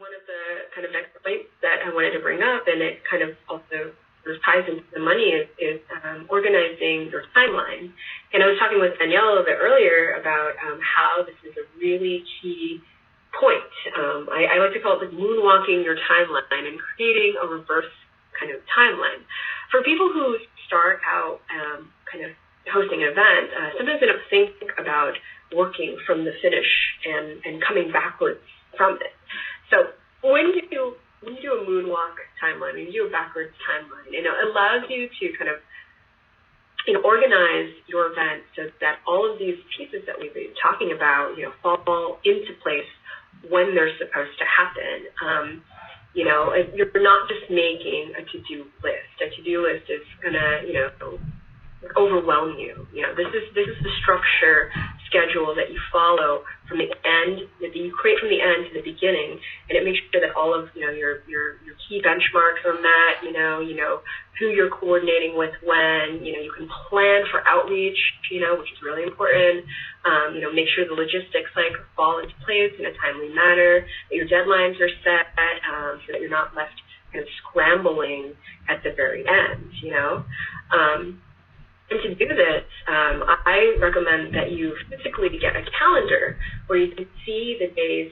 one of the kind of next points that I wanted to bring up, and it kind of also sort of ties into the money, is organizing your timeline. And I was talking with Danielle a little bit earlier about how this is a really key point. I like to call it like moonwalking your timeline and creating a reverse kind of timeline. For people who start out kind of hosting an event, sometimes they don't think about working from the finish and coming backwards from it. So when you do a moonwalk timeline, when you do a backwards timeline, it allows you to kind of organize your event so that all of these pieces that we've been talking about, fall into place when they're supposed to happen. You're not just making a to-do list. A to-do list is gonna, overwhelm you. This is the structure schedule that you follow from the end, that you create from the end to the beginning, and it makes sure that all of your key benchmarks are met. You know who you're coordinating with when. You can plan for outreach, which is really important. Make sure the logistics fall into place in a timely manner. That your deadlines are set, so that you're not left kind of scrambling at the very end. And to do this, I recommend that you physically get a calendar where you can see the days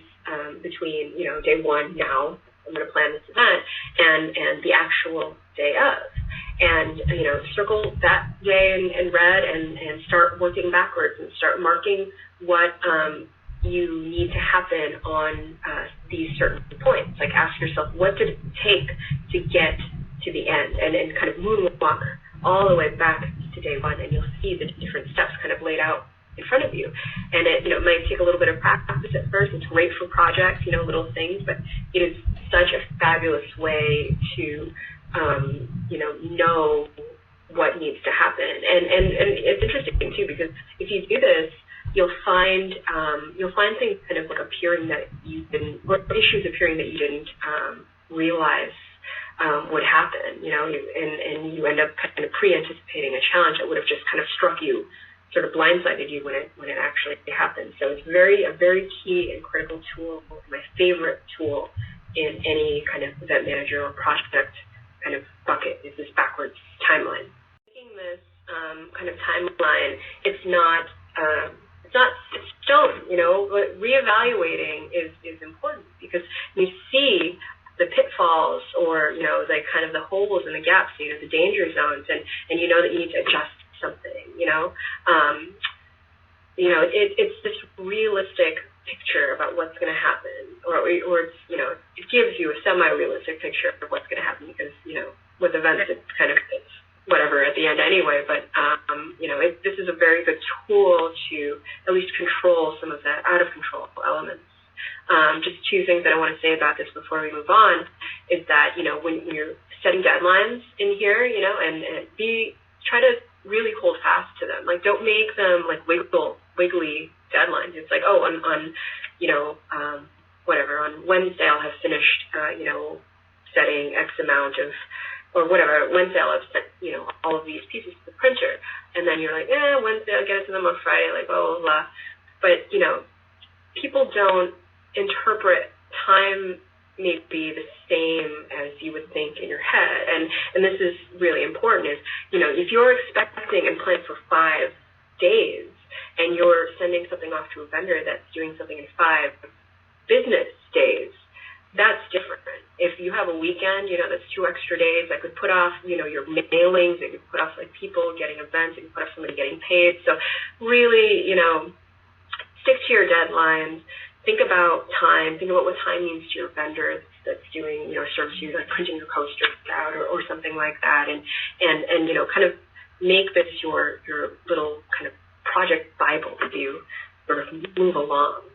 between, day one, now I'm going to plan this event, and the actual day of. And, circle that day in red and start working backwards and start marking what you need to happen on these certain points. Like, ask yourself, what did it take to get to the end? And kind of moonwalk all the way back to day one, and you'll see the different steps kind of laid out in front of you. And it might take a little bit of practice at first. It's great for projects, little things, but it is such a fabulous way to know what needs to happen. And it's interesting too, because if you do this, you'll find things kind of like appearing that you didn't, or issues appearing that you didn't realize would happen, and you end up kind of pre-anticipating a challenge that would have just kind of struck you, sort of blindsided you when it actually happened. So it's a very key and critical tool, my favorite tool in any kind of event manager or project kind of bucket, is this backwards timeline. Making this kind of timeline, it's not stone, but reevaluating is important, because you see the pitfalls, or kind of the holes and the gaps, the danger zones, and you know that you need to adjust something. It's this realistic picture about what's going to happen, or it's it gives you a semi-realistic picture of what's going to happen, because with events it's kind of whatever at the end anyway. But this is a very good tool to at least control some of that out of control elements. Just two things that I want to say about this before we move on is that, when you're setting deadlines in here, and try to really hold fast to them. Like, don't make them like wiggly deadlines. It's like, on Wednesday I'll have finished, setting X amount of, or whatever, Wednesday I'll have sent, all of these pieces to the printer. And then you're like, Wednesday I'll get it to them on Friday, like, blah, blah, blah. But, people don't interpret time maybe the same as you would think in your head. And this is really important, is, if you're expecting and planning for 5 days and you're sending something off to a vendor that's doing something in 5 business days, that's different. If you have a weekend, that's 2 extra days, that could put off, your mailings, it could put off like people getting events, it could put off somebody getting paid. So really, stick to your deadlines. Think about time. Think about what time means to your vendor that's doing, service you, like printing your posters out or something like that, and kind of make this your little kind of project Bible as you sort of move along.